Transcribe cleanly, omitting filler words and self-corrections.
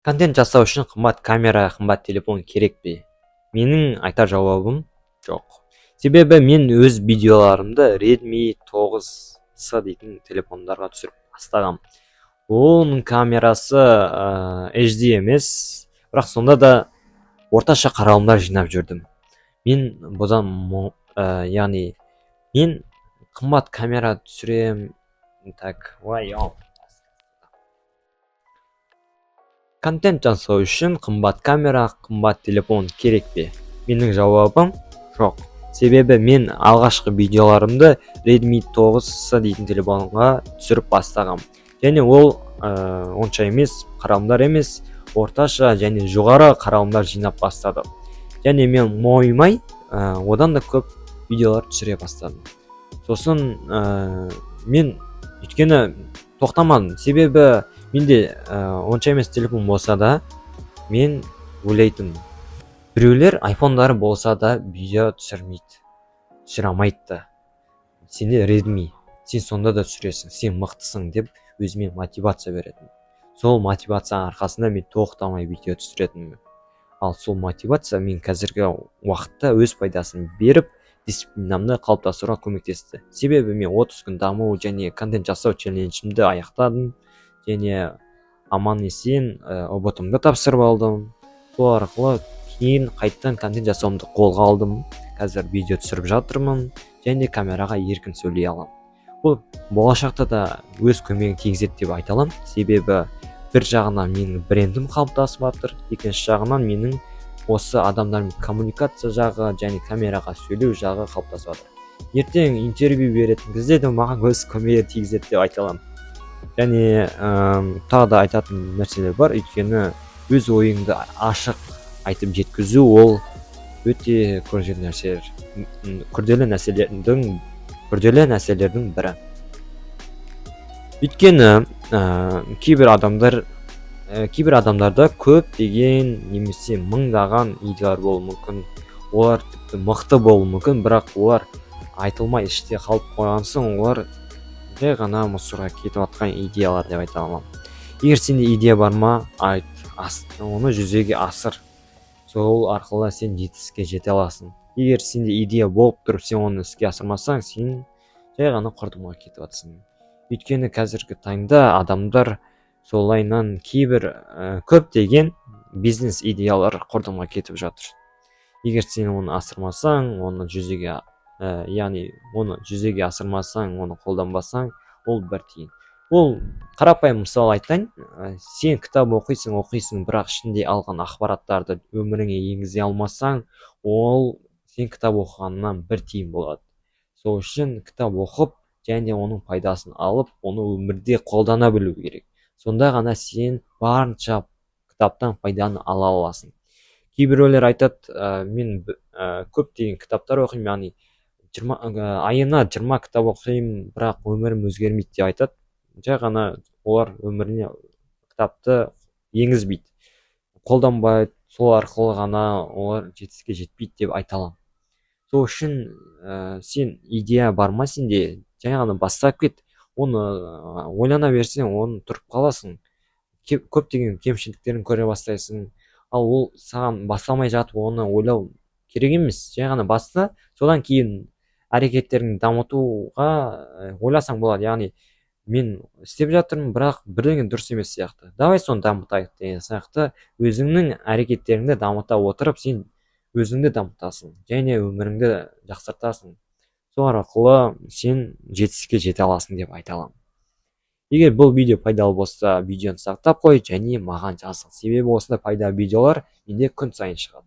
Контент жасау үшін қымбат камера, қымбат телефон керек пе? Менің айтар жауабым жоқ. Себебі мен өз видеоларымды Redmi 9C дейтін телефондарға түсіріп бастағам. Оның камерасы HD емес, бірақ сонда да орташа қаралымдар жинап жүрдім. Мен бұдан яғни мен қымбат камера түсірем. Так, контент жасау үшін қымбат камера, қымбат телефон керек пе? Менің жауабым жоқ. Себебі мен алғашқы видеоларымды Redmi 9C дейтін телефонға түсіріп бастағам. Және ол онша емес, қаралымдар емес, орташа және жоғары қаралымдар жинап бастады. Және мен мойымай одан да көп видеолар түсіре бастадым. Сосын мен өйткені тоқтамадым. Себебі менде онша емес телефон болса да, мен ойлайтын, біреулер айфондары болса да видео түсіре алмайды да. Сенде Redmi, сен сонда да түсіресің, сен мықтысың деп өзіме мотивация беретін. Сол мотивация арқасында мен тоқтамай видео түсіретінмін. Ал сол мотивация мен қазіргі уақытта өз пайдасын беріп, дисциплинамды қалыптастыруға көмектесті. Себебі мен 30 күн даму және контент жасау челленджімді аяқтадым. Және аман есен ұбт-ымды тапсырып алдым. Сол арқылы кейін қайттан контент жасауымды қолға алдым. Қазір видео түсіріп жатырмын және камераға еркін сөйлей аламын. Бұл болашақта да өз көмегін тигізеді деп айта аламын. Себебі бір жағынан менің брендім қалыптасып жатыр, екінші жағынан менің осы адамдармен коммуникация жағы және камераға сөйлеу жағы қалыптасып жатыр. Ертең интервью беретін кезде де маған өз көмегін тигізеді деп айта аламын. Және тағы да айтатын нәрселер бар, өйткені өз ойыңды ашық айтып жеткізу ол өте күрделі нәрселердің бірі. Өйткені кейбір адамдарда көп деген немесе мыңдаған идеялар болуы мүмкін. Олар тіпті мықты болуы мүмкін, бірақ олар айтылмай іште қалып қойған соң, олар жай ғана мұсырға кетіп жатқан идеялар деп айта аламын. Егер сенде идея бар ма, айт, оны жүзеге асыр. Сол арқылы сен жетістікке жете аласың. Егер сенде идея болып тұрып, сен оны іске асырмасаң, сен жай ғана құрдымға кетіп жатсың. Өйткені қазіргі таңда адамдар солайынан кейбір көптеген бизнес идеялар құрдымға кетіп жатыр. Егер сен оны асырмасаң, оны жүзеге асырмасаң, оны қолданбасаң, ол бір тиын. Ол қарапайым мысал айтайын, сен кітап оқисың, бірақ ішінде алған ақпараттарды өміріңе енгізе алмасаң, ол сен кітап оқығаннан бір тиын болады. Сол үшін кітап оқып, және оның пайдасын алып, оны өмірде қолдана білу керек. Сонда ғана сен барынша кітаптан пайданы ала аласың. Кейбіреулер айтады, мен көптеген кітаптар оқимын, айына 20 кітап оқимын, бірақ өмірім өзгермейді деп айтады. Жай ғана олар өміріне кітапты енгізбейді, қолданбайды, сол арқылы ғана олар жетістікке жетпейді деп айта аламын. Сол үшін сен идея бар ма сенде, жай ғана бастап кет. Оны ойлана берсең, оны тұрып қаласың. Көптеген кемшіліктерін көре бастайсың. Ал ол саған басталмай жатып, оны ойлау керек емес. Жай ғана баста, содан кейін әрекеттерін дамытуға ойласаң болады. Яғни мен істеп жатырмын, бірақ бірдеңе дұрыс емес сияқты. Давай соны дамытайық деген сияқты өзіңнің әрекеттеріңді дамыта отырып, сен өзіңді дамытасың және өміріңді жақсартасың. Сол арқылы сен жетістікке жете аласың деп айта аламын. Егер бұл видео пайдалы болса, видеоны сақтап қой және маған жазыл. Себебі осындай пайдалы видеолар менде күн сайын шығады.